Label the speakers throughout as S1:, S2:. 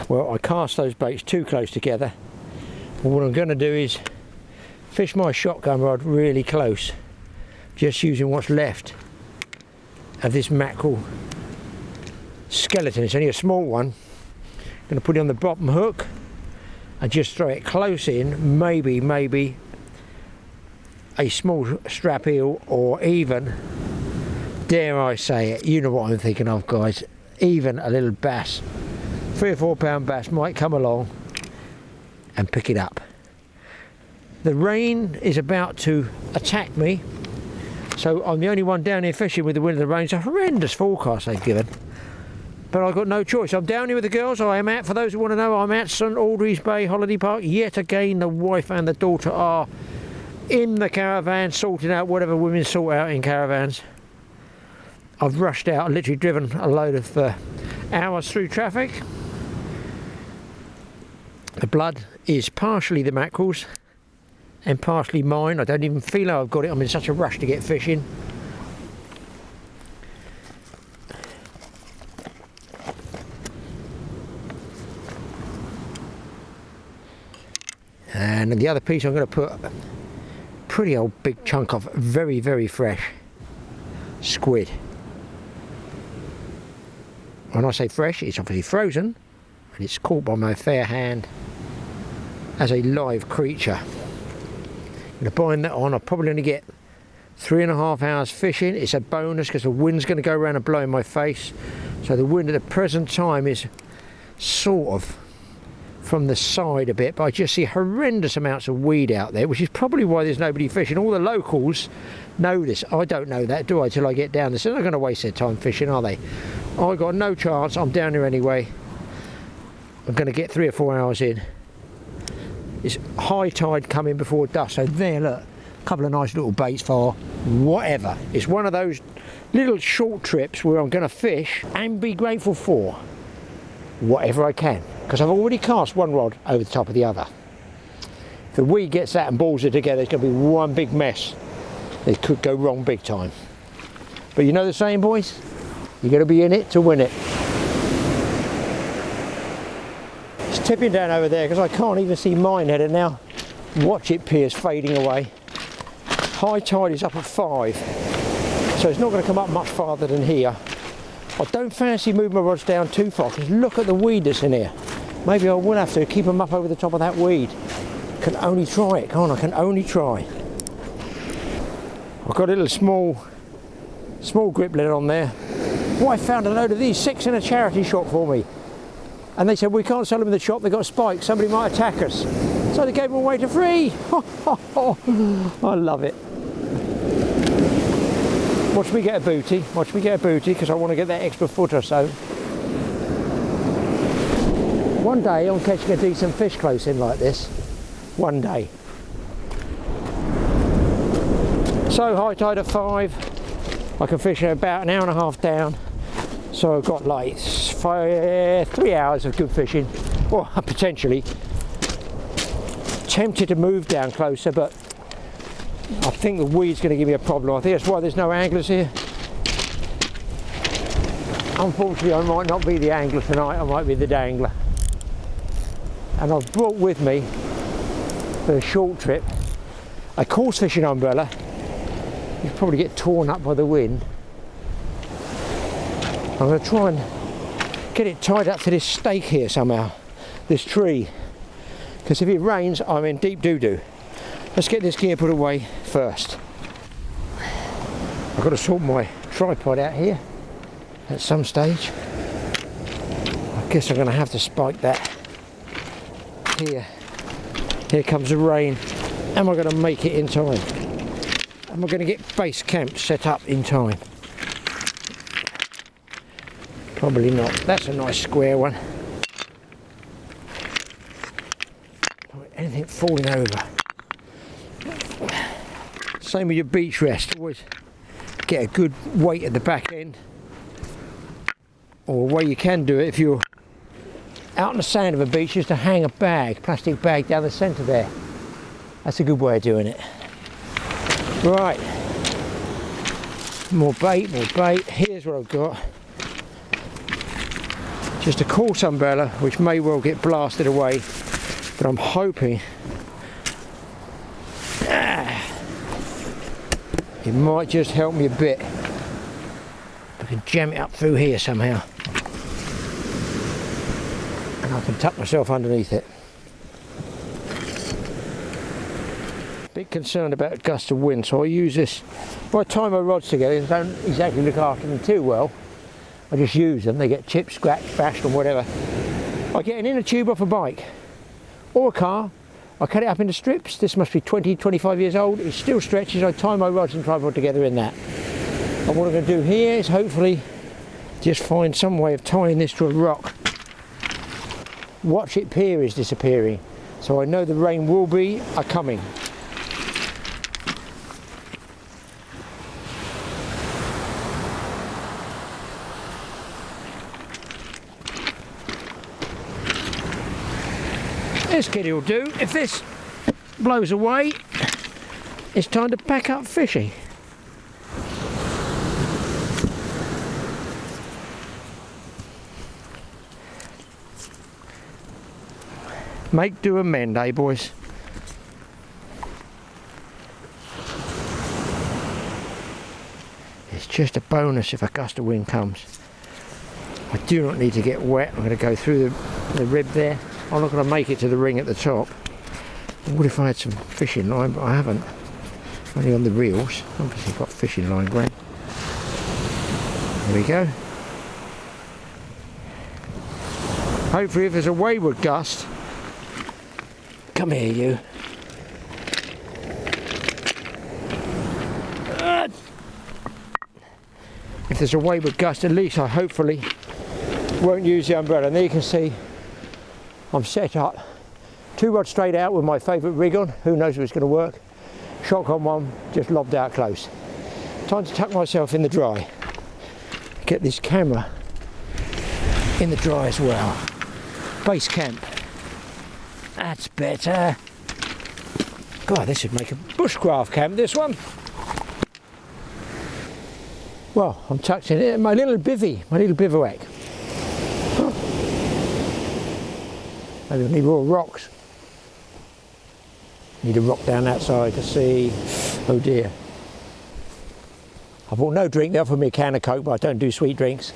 S1: Well, I cast those baits too close together. Well, what I'm going to do is fish my shotgun rod really close, just using what's left of this mackerel skeleton. It's only a small one. I'm going to put it on the bottom hook and just throw it close in, maybe a small strap eel, or even, dare I say it, you know what I'm thinking of, guys, even a little bass. 3 or 4 pound bass might come along and pick it up. The rain is about to attack me, so I'm the only one down here fishing with the wind and the rain. It's a horrendous forecast they've given, but I've got no choice. I'm down here with the girls. I am at, for those who want to know, I'm at St Audries Bay Holiday Park yet again. The wife and the daughter are in the caravan sorting out whatever women sort out in caravans. I've rushed out, literally driven a load of hours through traffic. The blood is partially the mackerel's and partially mine. I don't even feel how I've got it. I'm in such a rush to get fishing. And the other piece I'm going to put a pretty old big chunk of very fresh squid. When I say fresh, it's obviously frozen and it's caught by my fair hand as a live creature. I'm going to bind that on. I'll probably only get 3.5 hours fishing. It's a bonus because the wind's going to go around and blow in my face. So the wind at the present time is sort of from the side a bit, but I just see horrendous amounts of weed out there, which is probably why there's nobody fishing. All the locals know this. I don't know that, do I, till I get down there. So they're not going to waste their time fishing, are they? I've got no chance. I'm down here anyway. I'm going to get 3 or 4 hours in. It's high tide coming before dusk, so there, look, a couple of nice little baits for whatever. It's one of those little short trips where I'm going to fish and be grateful for whatever I can, because I've already cast one rod over the top of the other. If the weed gets that and balls it together, it's going to be one big mess. It could go wrong big time. But you know the saying, boys? You've got to be in it to win it. It's tipping down over there because I can't even see mine headed now. Watch it, Piers, fading away. High tide is up at 5, so it's not going to come up much farther than here. I don't fancy moving my rods down too far because look at the weed that's in here. Maybe I will have to keep them up over the top of that weed. Can only try it, can't I? Can only try. I've got a little small griplet on there. Oh, I found a load of these, 6 in a charity shop for me. And they said, we can't sell them in the shop, they've got spikes, somebody might attack us. So they gave them away to free. I love it. Watch me get a booty, because I want to get that extra foot or so. One day I'm catching a decent fish close in like this. One day. So high tide at 5. I can fish about an hour and a half down. So I've got like 3 hours of good fishing. Or potentially. Tempted to move down closer, but I think the weed's going to give me a problem. I think that's why there's no anglers here. Unfortunately, I might not be the angler tonight, I might be the dangler. And I've brought with me, for a short trip, a coarse fishing umbrella. You'll probably get torn up by the wind. I'm going to try and get it tied up to this stake here somehow, this tree. Because if it rains, I'm in deep doo-doo. Let's get this gear put away first. I've got to sort my tripod out here at some stage. I guess I'm going to have to spike that here. Here comes the rain. Am I going to make it in time? Am I going to get base camp set up in time? Probably not. That's a nice square one. Anything falling over. Same with your beach rest, always get a good weight at the back end, or a way you can do it if you're out on the sand of a beach is to hang a bag, plastic bag down the centre there. That's a good way of doing it. Right, more bait, here's what I've got. Just a coarse umbrella which may well get blasted away, but I'm hoping it might just help me a bit. I can jam it up through here somehow and I can tuck myself underneath it. Bit concerned about gusts of wind, so I use this. If I tie my rods together and don't exactly look after them too well, I just use them. They get chipped, scratched, bashed and whatever. I get an inner tube off a bike or a car, I cut it up into strips. This must be 20, 25 years old. It still stretches. I tie my rods and tripod together in that. And what I'm going to do here is hopefully just find some way of tying this to a rock. Watch it pier is disappearing, so I know the rain will be a-coming. This kiddie will do. If this blows away, it's time to pack up fishing. Make do amend, eh boys? It's just a bonus if a gust of wind comes. I do not need to get wet. I'm going to go through the rib there. I'm not going to make it to the ring at the top. What if I had some fishing line, but I haven't. Only on the reels. Obviously I've got fishing line, Graeme. There we go. Hopefully if there's a wayward gust, come here you. If there's a wayward gust, at least I hopefully won't use the umbrella. And there you can see I'm set up, 2 rods straight out with my favourite rig on. Who knows if it's going to work. Shotgun one just lobbed out close. Time to tuck myself in the dry. Get this camera in the dry as well. Base camp. That's better. God, this would make a bushcraft camp, this one. Well, I'm tucked in it. My little bivouac. Maybe I need more rocks. Need a rock down that side to see. Oh dear. I bought no drink. They offered me a can of Coke, but I don't do sweet drinks.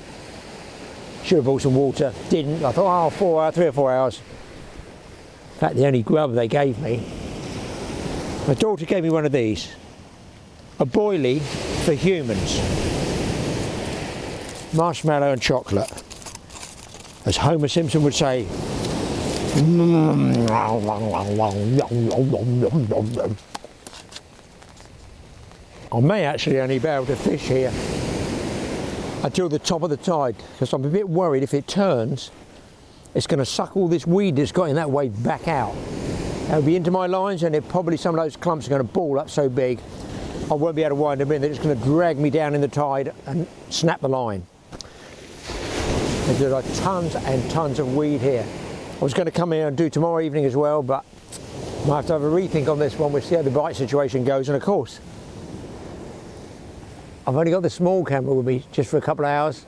S1: Should have bought some water. Didn't. I thought, oh, 3 or 4 hours. In fact, the only grub they gave me. My daughter gave me one of these. A boilie for humans. Marshmallow and chocolate. As Homer Simpson would say. I may actually only be able to fish here until the top of the tide, because I'm a bit worried if it turns, it's going to suck all this weed that's got in that wave back out. It'll be into my lines, and probably some of those clumps are going to ball up so big I won't be able to wind them in. They're just going to drag me down in the tide and snap the line. There are tons and tons of weed here. I was going to come here and do tomorrow evening as well, but I might have to have a rethink on this one. We'll see how the bite situation goes. And of course, I've only got the small camera with me just for a couple of hours.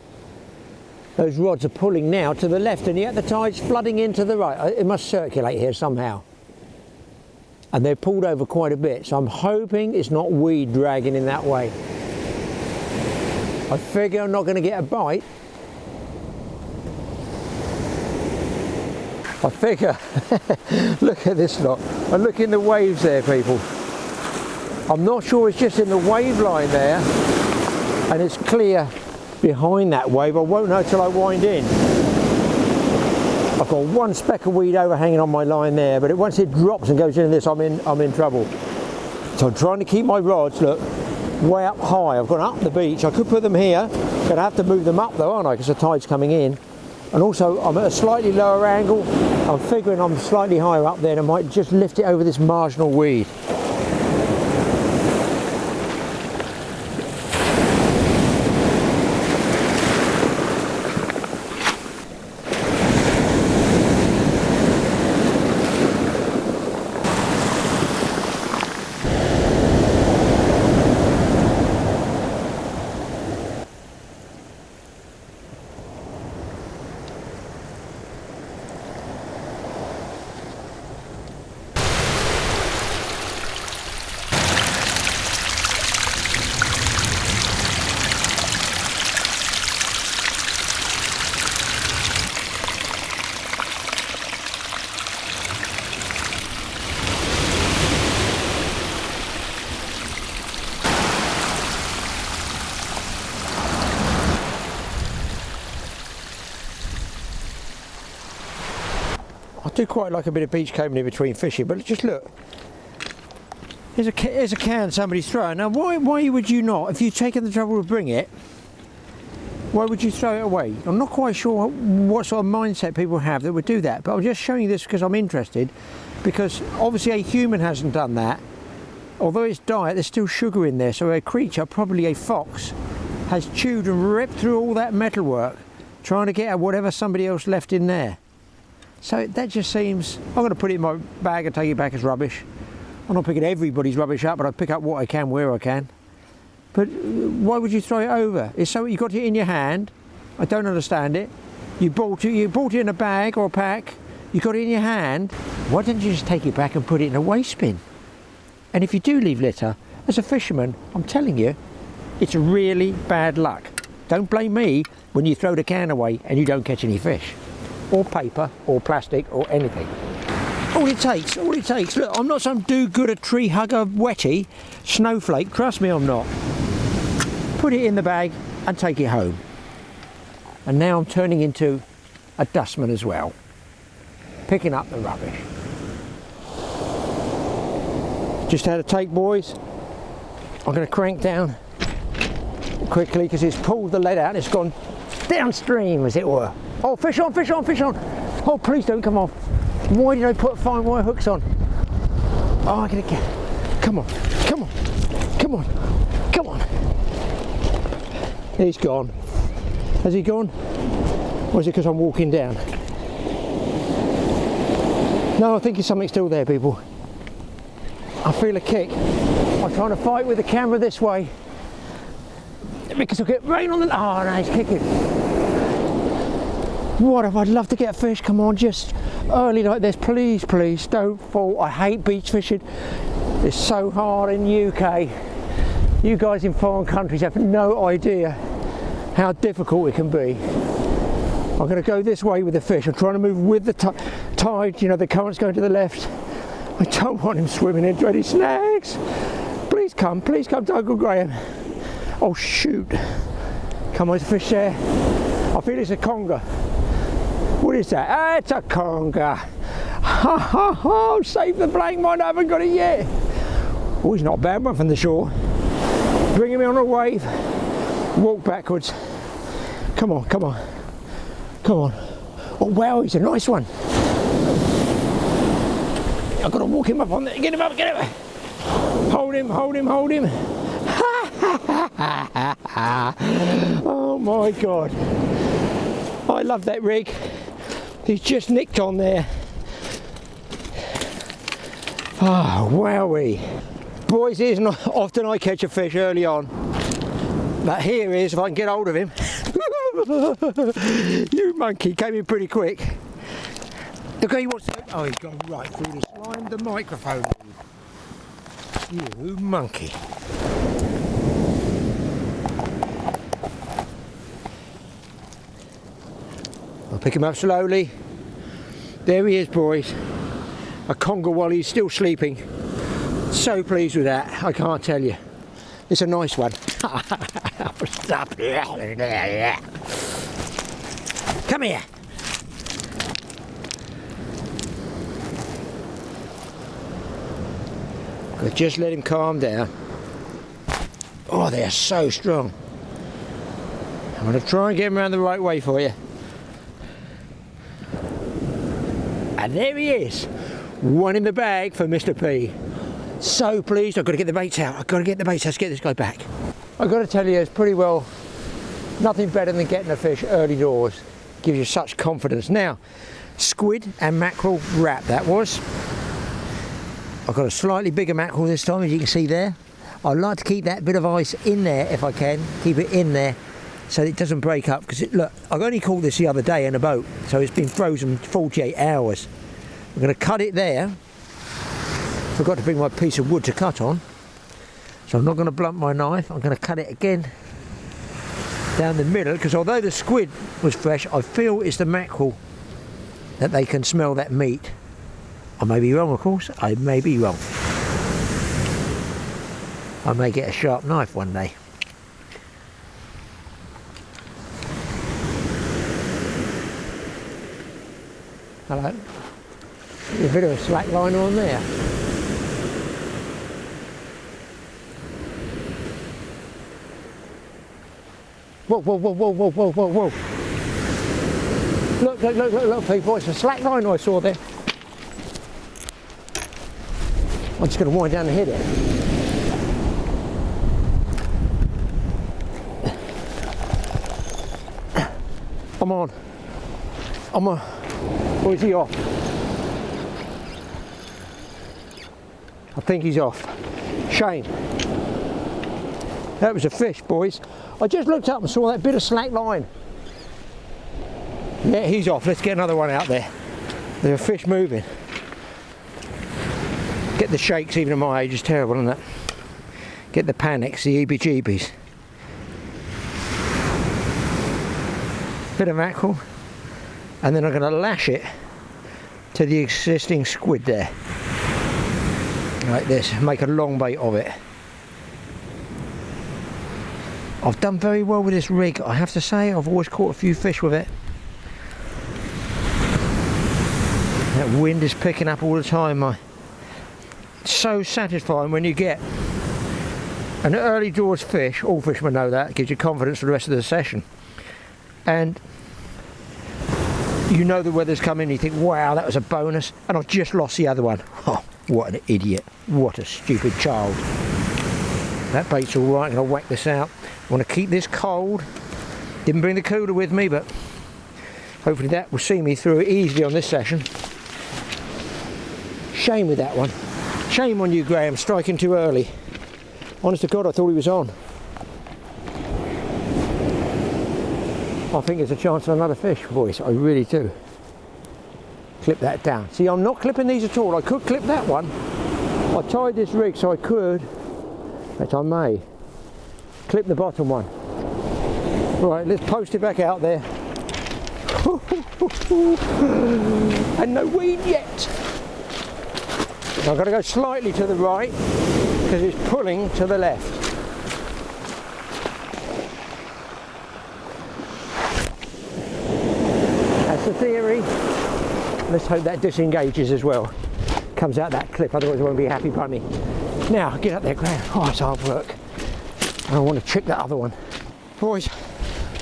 S1: Those rods are pulling now to the left, and yet the tide's flooding into the right. It must circulate here somehow. And they're pulled over quite a bit, so I'm hoping it's not weed dragging in that way. I figure I'm not going to get a bite. I figure, look at this lot, and look in the waves there, people. I'm not sure it's just in the wave line there, and it's clear behind that wave. I won't know till I wind in. I've got one speck of weed overhanging on my line there, but once it drops and goes into this, I'm in trouble. So I'm trying to keep my rods, look, way up high. I've gone up the beach. I could put them here, but I have to move them up though, aren't I, because the tide's coming in. And also I'm at a slightly lower angle. I'm figuring I'm slightly higher up there, and I might just lift it over this marginal weed. I do quite like a bit of beach combing in between fishing, but just look. There's a can somebody's throwing. Now why would you not, if you've taken the trouble to bring it, why would you throw it away? I'm not quite sure what sort of mindset people have that would do that, but I'm just showing you this because I'm interested, because obviously a human hasn't done that. Although it's diet, there's still sugar in there, so a creature, probably a fox, has chewed and ripped through all that metalwork trying to get at whatever somebody else left in there. So that just seems, I'm going to put it in my bag and take it back as rubbish. I'm not picking everybody's rubbish up, but I pick up what I can where I can. But why would you throw it over? It's so you got it in your hand. I don't understand it. You bought it in a bag or a pack. You got it in your hand. Why don't you just take it back and put it in a waste bin? And if you do leave litter, as a fisherman, I'm telling you, it's really bad luck. Don't blame me when you throw the can away and you don't catch any fish, or paper, or plastic, or anything. All it takes, look, I'm not some do-gooder tree hugger wetty snowflake, trust me I'm not. Put it in the bag and take it home. And now I'm turning into a dustman as well, picking up the rubbish. Just had a take, boys. I'm going to crank down quickly because it's pulled the lead out and it's gone downstream, as it were. Oh, fish on, fish on, fish on. Oh, please don't come off. Why did I put fine wire hooks on? Oh, I'm going to get... Come on, come on, come on, come on. He's gone. Has he gone? Or is it because I'm walking down? No, I think there's something still there, people. I feel a kick. I'm trying to fight with the camera this way because I'll get rain on the... Oh, no, he's kicking. What if I'd love to get a fish? Come on, just early like this. Please, please, don't fall. I hate beach fishing. It's so hard in the UK. You guys in foreign countries have no idea how difficult it can be. I'm going to go this way with the fish. I'm trying to move with the tide. You know, the current's going to the left. I don't want him swimming into any snags. Please come to Uncle Graeme. Oh shoot. Come on, there's a fish there. I feel it's a conger. What is that? Ah, it's a conger. Ha ha ha, save the blank mine, I haven't got it yet. Oh, he's not a bad one from the shore. Bring him on a wave. Walk backwards. Come on, come on. Come on. Oh wow, he's a nice one. I've got to walk him up on there. Get him up, get him. Hold him, hold him, hold him. Oh my God. I love that rig. He's just nicked on there. Oh, wowie. Boys, it isn't often I catch a fish early on. But here he is, if I can get hold of him. You monkey, came in pretty quick. Look how he wants to... Oh, he's gone right through the slime, the microphone. You monkey. I'll pick him up slowly. There he is, boys. A conger while he's still sleeping. So pleased with that, I can't tell you. It's a nice one. Come here. Just let him calm down. Oh, they're so strong. I'm going to try and get him around the right way for you. And there he is. One in the bag for Mr. P. So pleased. I've got to get the baits out. I've got to get the baits out to get this guy back. I've got to tell you, it's pretty well nothing better than getting a fish early doors. Gives you such confidence. Now, squid and mackerel wrap that was. I've got a slightly bigger mackerel this time, as you can see there. I like to keep that bit of ice in there if I can. Keep it in there so it doesn't break up. Because look, I've only caught this the other day in a boat, so it's been frozen 48 hours. I'm going to cut it there. Forgot to bring my piece of wood to cut on, so I'm not going to blunt my knife. I'm going to cut it again down the middle, because although the squid was fresh, I feel it's the mackerel that they can smell that meat. I may be wrong, of course. I may be wrong. I may get a sharp knife one day. Hello. A bit of a slack liner on there. Whoa, whoa, whoa, whoa, whoa, whoa, whoa, whoa. Look, look, look, look, look, people, it's a slack liner I saw there. I'm just going to wind down and hit it. I'm on. Or is he off? I think he's off. Shame. That was a fish, boys. I just looked up and saw that bit of slack line. Yeah, he's off. Let's get another one out there. There's a fish moving. Get the shakes, even at my age, is terrible, isn't it? Get the panics, the heebie-jeebies. Bit of mackerel, and then I'm going to lash it to the existing squid there. Like this, make a long bait of it. I've done very well with this rig, I have to say. I've always caught a few fish with it. That wind is picking up all the time. It's so satisfying when you get an early doors fish. All fishermen know that. It gives you confidence for the rest of the session. And you know the weather's coming, you think, wow, that was a bonus, and I've just lost the other one. Oh, what an idiot. What a stupid child. That bait's all right, I'm going to whack this out. I want to keep this cold. Didn't bring the cooler with me, but hopefully that will see me through it easily on this session. Shame with that one. Shame on you, Graeme, striking too early. Honest to God, I thought he was on. I think there's a chance of another fish, boys. I really do. Clip that down. See, I'm not clipping these at all. I could clip that one. I tied this rig so I could, in fact I may, clip the bottom one. Right, let's post it back out there. And no weed yet. I've got to go slightly to the right because it's pulling to the left. That's the theory. Let's hope that disengages as well. Comes out that clip, otherwise it won't be a happy bunny. Now, get up there, Graeme. Oh, it's hard work. I want to trick that other one. Boys,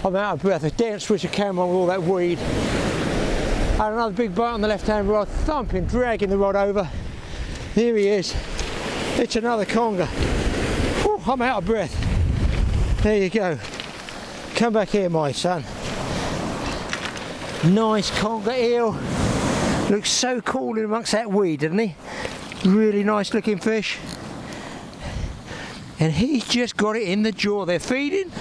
S1: I'm out of breath. I daren't switch the camera on with all that weed. I had another big bite on the left-hand rod, thumping, dragging the rod over. Here he is. It's another conger. Whew, I'm out of breath. There you go. Come back here, my son. Nice conger eel. Looks so cool in amongst that weed, doesn't he? Really nice looking fish. And he's just got it in the jaw. They're feeding,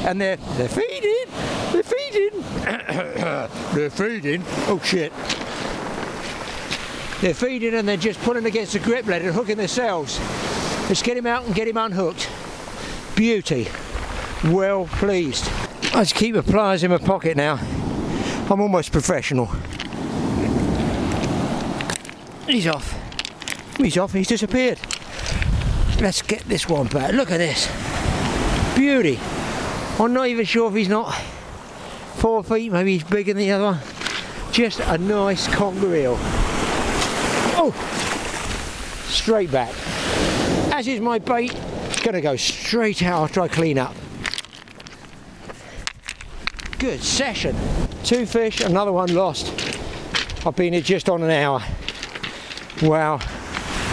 S1: and they're feeding. They're feeding. They're feeding. Oh shit. They're feeding and they're just pulling against the grip lead and hooking themselves. Let's get him out and get him unhooked. Beauty. Well pleased. I just keep the pliers in my pocket now. I'm almost professional. He's off. He's off. He's disappeared. Let's get this one back. Look at this. Beauty. I'm not even sure if he's not 4 feet. Maybe he's bigger than the other one. Just a nice conger eel. Oh! Straight back. As is my bait. Gonna go straight out after I clean up. Good session. 2 fish, another one lost. I've been here just on an hour. Wow.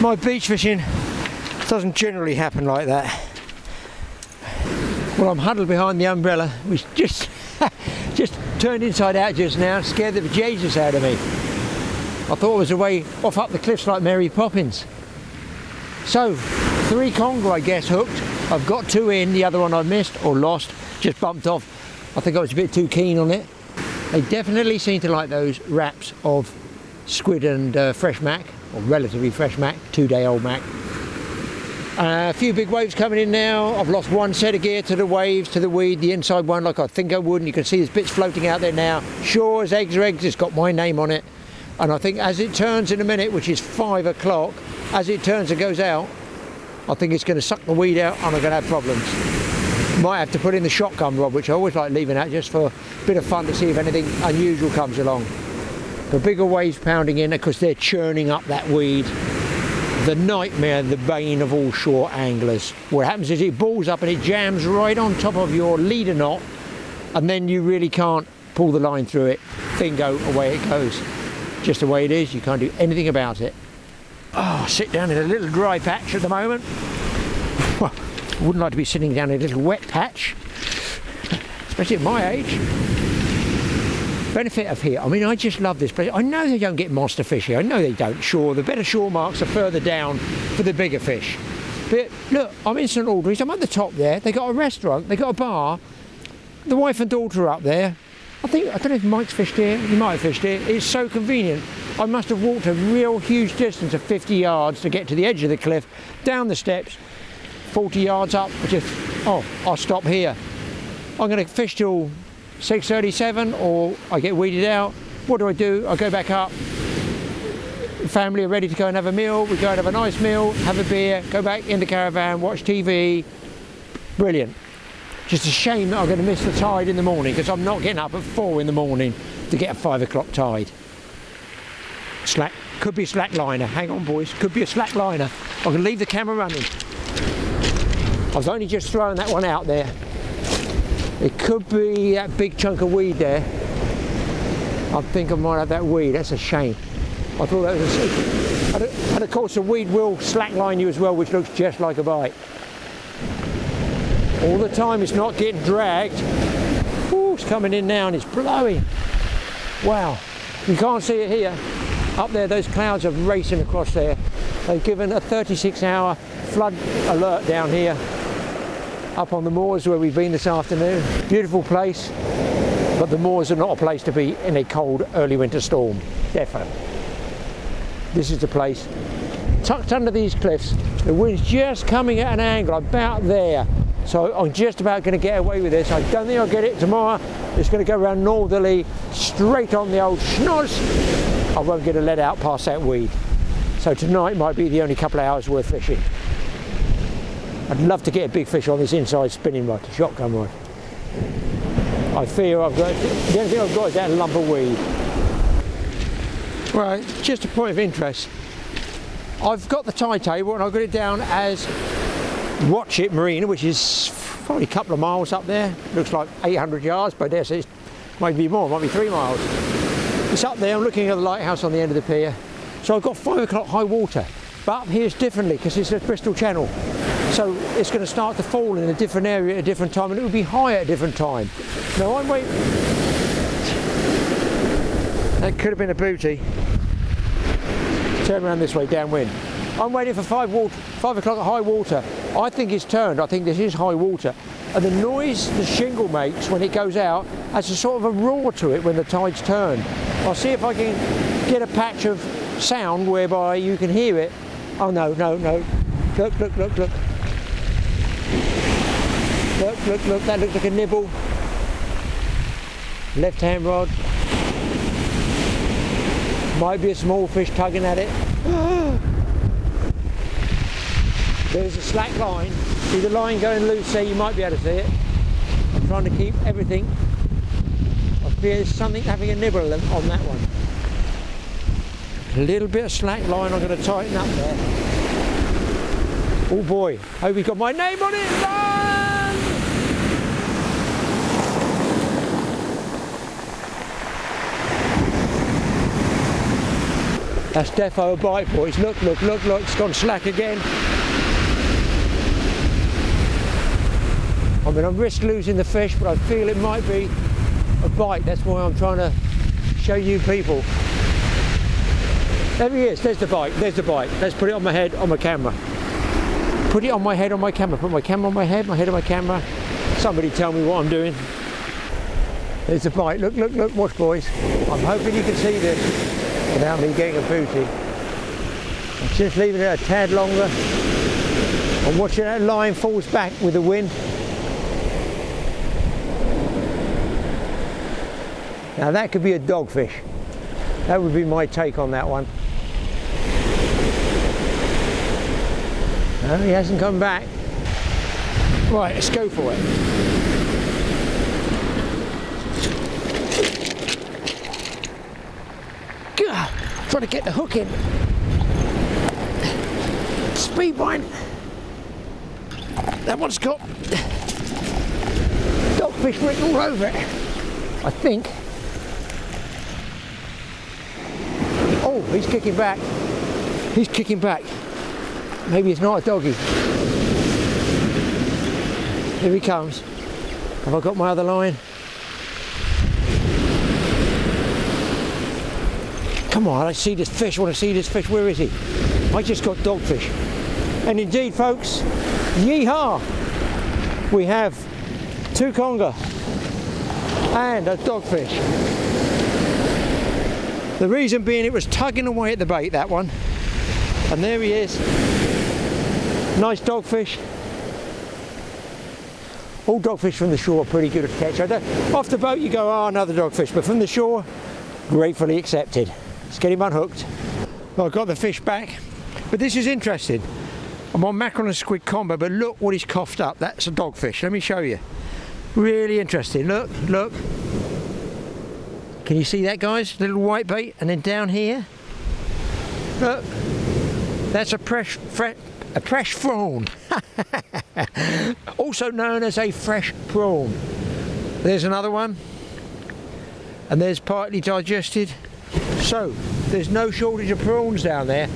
S1: My beach fishing doesn't generally happen like that. Well, I'm huddled behind the umbrella, which just turned inside out just now and scared the bejesus out of me. I thought it was a way off up the cliffs like Mary Poppins. So, 3 conger I guess hooked. I've got 2 in, the other one I missed or lost, just bumped off. I think I was a bit too keen on it. They definitely seem to like those wraps of squid and fresh mac, or relatively fresh mac, 2-day-old mac. A few big waves coming in now. I've lost 1 set of gear to the waves, to the weed, the inside one like I think I would, and you can see there's bits floating out there now. Shores, eggs are eggs, it's got my name on it. And I think as it turns in a minute, which is 5 o'clock, as it turns and goes out, I think it's going to suck the weed out and I'm going to have problems. Might have to put in the shotgun rod, which I always like leaving out just for a bit of fun to see if anything unusual comes along. The bigger waves pounding in because they're churning up that weed. The nightmare, the bane of all shore anglers. What happens is it balls up and it jams right on top of your leader knot, and then you really can't pull the line through it. Bingo, away it goes. Just the way it is, you can't do anything about it. Oh, sit down in a little dry patch at the moment. Well, I wouldn't like to be sitting down in a little wet patch, especially at my age. Benefit of here, I mean, I just love this place. I know they don't get monster fish here. I know they don't. Sure, the better shore marks are further down for the bigger fish. But look, I'm in St Audries. I'm at the top there. They got a restaurant. They got a bar. The wife and daughter are up there. I don't know if Mike's fished here. He might have fished here. It's so convenient. I must have walked a real huge distance of 50 yards to get to the edge of the cliff, down the steps, 40 yards up. I'll stop here. I'm going to fish till 6:37, or I get weeded out. What do? I go back up. The family are ready to go and have a meal. We go and have a nice meal, have a beer, go back in the caravan, watch TV. Brilliant. Just a shame that I'm going to miss the tide in the morning, because I'm not getting up at 4 in the morning to get a 5 o'clock tide. Could be a slack liner. Hang on, boys. Could be a slack liner. I'm going to leave the camera running. I was only just throwing that one out there. It could be that big chunk of weed there. I think I might have that weed. That's a shame. I thought that was a secret. And of course the weed will slackline you as well, which looks just like a bite. All the time it's not getting dragged. Ooh, it's coming in now and it's blowing. Wow. You can't see it here. Up there, those clouds are racing across there. They've given a 36-hour flood alert down here. Up on the moors where we've been this afternoon. Beautiful place, but the moors are not a place to be in a cold early winter storm. Defo. This is the place. Tucked under these cliffs, the wind's just coming at an angle about there. So I'm just about going to get away with this. I don't think I'll get it tomorrow. It's going to go around northerly, straight on the old schnoz. I won't get a let out past that weed. So tonight might be the only couple of hours worth fishing. I'd love to get a big fish on this inside spinning rod, shotgun rod. I fear the only thing I've got is that lump of weed. Right, just a point of interest. I've got the tide table and I've got it down as Watch It Marina, which is probably a couple of miles up there. Looks like 800 yards, but there's it might be more, might be 3 miles. It's up there. I'm looking at the lighthouse on the end of the pier. So I've got 5 o'clock high water, but up here's differently because it's the Bristol Channel. So it's going to start to fall in a different area at a different time, and it will be high at a different time. Now I'm waiting. That could have been a booty. Turn around this way, downwind. I'm waiting for 5 o'clock at high water. I think it's turned. I think this is high water. And the noise the shingle makes when it goes out has a sort of a roar to it when the tide's turned. I'll see if I can get a patch of sound whereby you can hear it. Oh no, no, no. Look, look, look, look. Look, look, look. That looks like a nibble. Left hand rod. Might be a small fish tugging at it. There's a slack line. See the line going loose there, you might be able to see it. I'm trying to keep everything. I fear there's something having a nibble on that one. A little bit of slack line I'm going to tighten up there. Oh boy, hope we've got my name on it. Run! That's defo a bite, boys. Look, look, look, look, it's gone slack again. I mean, I risk losing the fish, but I feel it might be a bite. That's why I'm trying to show you people. There he is, there's the bite, there's the bite. Let's put it on my head, on my camera. Put it on my head, on my camera. Put my camera on my head on my camera. Somebody tell me what I'm doing. There's the bite. Look, look, look, watch, boys. I'm hoping you can see this without me getting a booty. I'm just leaving it a tad longer. I'm watching that line falls back with the wind. Now that could be a dogfish. That would be my take on that one. No, he hasn't come back. Right, let's go for it. Trying to get the hook in. Speed wind. That one's got dogfish written all over it, I think. Oh, he's kicking back. He's kicking back. Maybe it's not a doggy. Here he comes. Have I got my other line? Come on, I see this fish. I want to see this fish. Where is he? I just got dogfish. And indeed, folks, yeehaw! We have 2 conger and a dogfish. The reason being it was tugging away at the bait, that one. And there he is. Nice dogfish. All dogfish from the shore are pretty good at catch. Off the boat you go, oh, another dogfish, but from the shore, gratefully accepted. Let's get him unhooked. Well, I've got the fish back, but this is interesting. I'm on mackerel and squid combo, but look what he's coughed up. That's a dogfish. Let me show you. Really interesting. Look, look. Can you see that, guys? Little white bait, and then down here, look. That's a fresh prawn. Also known as a fresh prawn. There's another one, and there's partly digested. So there's no shortage of prawns down there,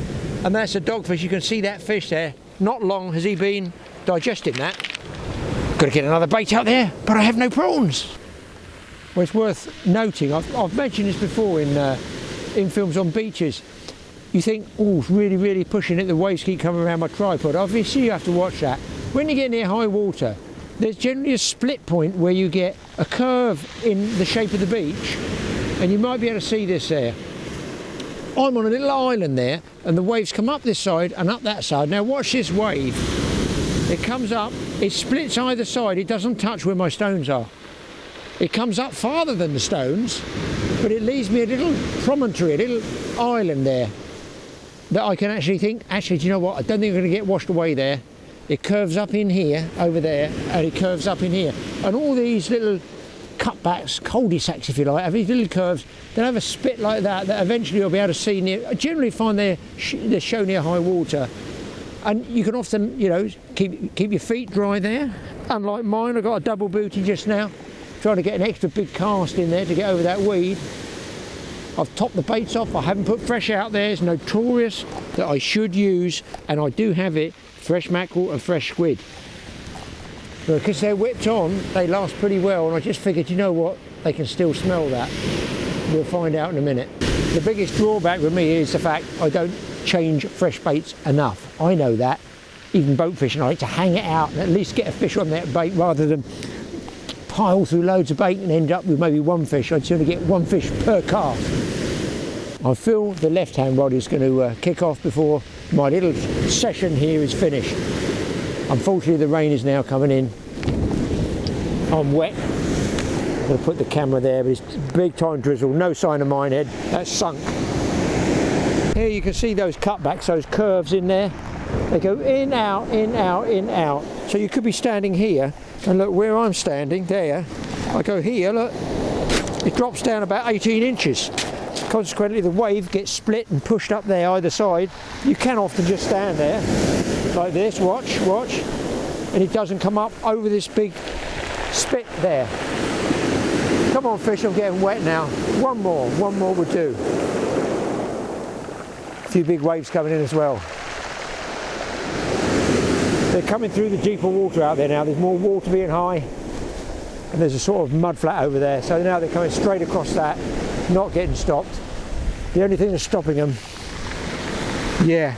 S1: and that's a dogfish. You can see that fish there. Not long has he been digesting that. Got to get another bait out there, but I have no prawns. Well, it's worth noting, I've mentioned this before in films on beaches. You think, oh, it's really, really pushing it, the waves keep coming around my tripod. Obviously you have to watch that. When you get near high water, there's generally a split point where you get a curve in the shape of the beach, and you might be able to see this there. I'm on a little island there, and the waves come up this side and up that side. Now watch this wave. It comes up, it splits either side, it doesn't touch where my stones are. It comes up farther than the stones, but it leaves me a little promontory, a little island there, that I can actually think, actually, do you know what, I don't think I'm going to get washed away there. It curves up in here, over there, and it curves up in here. And all these little cutbacks, cul-de-sacs if you like, have these little curves, they'll have a spit like that, that eventually you'll be able to see near, I generally find they're show near high water. And you can often, you know, keep your feet dry there. Unlike mine, I got a double booty just now, trying to get an extra big cast in there to get over that weed. I've topped the baits off, I haven't put fresh out there. It's notorious that I should use, and I do have it, fresh mackerel and fresh squid. But because they're whipped on, they last pretty well, and I just figured, you know what, they can still smell that. We'll find out in a minute. The biggest drawback with me is the fact I don't change fresh baits enough. I know that. Even boat fishing, I like to hang it out and at least get a fish on that bait rather than pile through loads of bait and end up with maybe one fish. I'd sooner get one fish per cast. I feel the left-hand rod is going to kick off before my little session here is finished. Unfortunately, the rain is now coming in. I'm wet. I'm going to put the camera there, but it's big time drizzle. No sign of mine head. That's sunk. Here you can see those cutbacks, those curves in there. They go in, out, in, out, in, out. So you could be standing here, and look where I'm standing, there. I go here, look, it drops down about 18 inches. Consequently, the wave gets split and pushed up there either side. You can often just stand there, like this, watch, watch, and it doesn't come up over this big spit there. Come on fish, I'm getting wet now. One more would do. A few big waves coming in as well. They're coming through the deeper water out there now. There's more water being high, and there's a sort of mud flat over there. So now they're coming straight across that, not getting stopped. The only thing that's stopping them, yeah,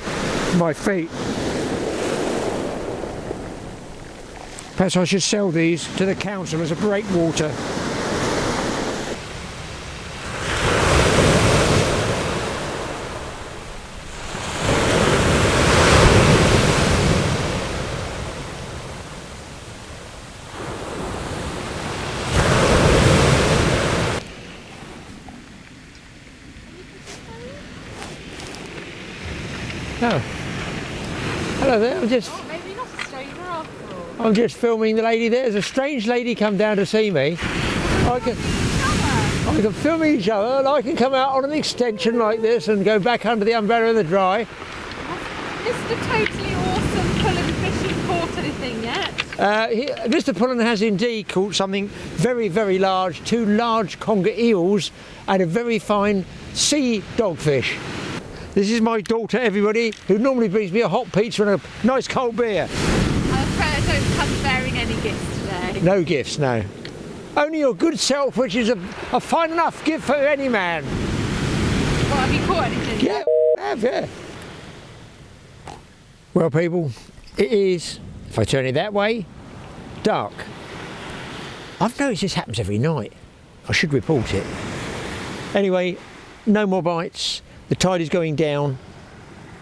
S1: my feet. Perhaps I should sell these to the council as a breakwater. Oh. Hello there,
S2: Maybe not a stranger after all.
S1: I'm just filming the lady there. There's a strange lady come down to see me. I can film each other and I can come out on an extension like this and go back under the umbrella in the dry.
S2: Mr. Totally Awesome Pullen fishing caught anything yet?
S1: Mr. Pullen has indeed caught something very, very large, 2 large conger eels and a very fine sea dogfish. This is my daughter, everybody, who normally brings me a hot pizza and a nice cold beer.
S2: I'm afraid I don't come bearing any gifts today.
S1: No gifts, no. Only your good self, which is a fine enough gift for any man.
S2: What, have you caught anything?
S1: Yeah, yeah. Well, people, it is, if I turn it that way, dark. I've noticed this happens every night. I should report it. Anyway, no more bites. The tide is going down.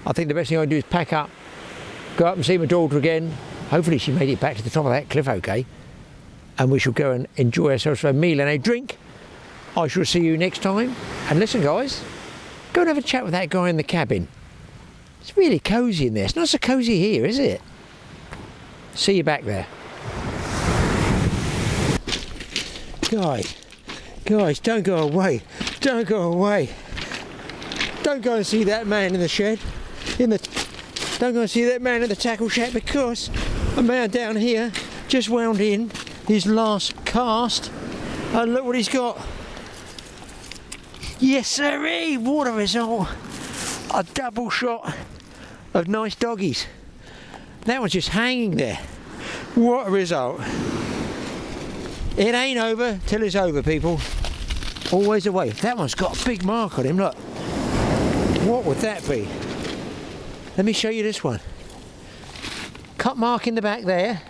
S1: I think the best thing I do is pack up, go up and see my daughter again. Hopefully she made it back to the top of that cliff okay. And we shall go and enjoy ourselves for a meal and a drink. I shall see you next time. And listen, guys, go and have a chat with that guy in the cabin. It's really cosy in there. It's not so cosy here, is it? See you back there. Guys, don't go away. Don't go away. Don't go and see that man in the shed. Don't go and see that man in the tackle shack, because a man down here just wound in his last cast. And look what he's got. Yes, sirree! What a result. A double shot of nice doggies. That one's just hanging there. What a result. It ain't over till it's over, people. Always away. That one's got a big mark on him, look. What would that be? Let me show you this one. Cut mark in the back there,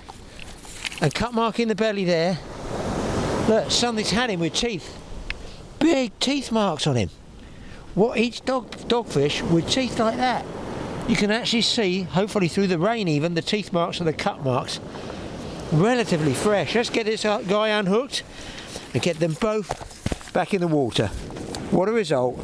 S1: and cut mark in the belly there. Look, something's had him with teeth. Big teeth marks on him. What each dogfish with teeth like that? You can actually see, hopefully through the rain even, the teeth marks and the cut marks. Relatively fresh. Let's get this guy unhooked and get them both back in the water. What a result.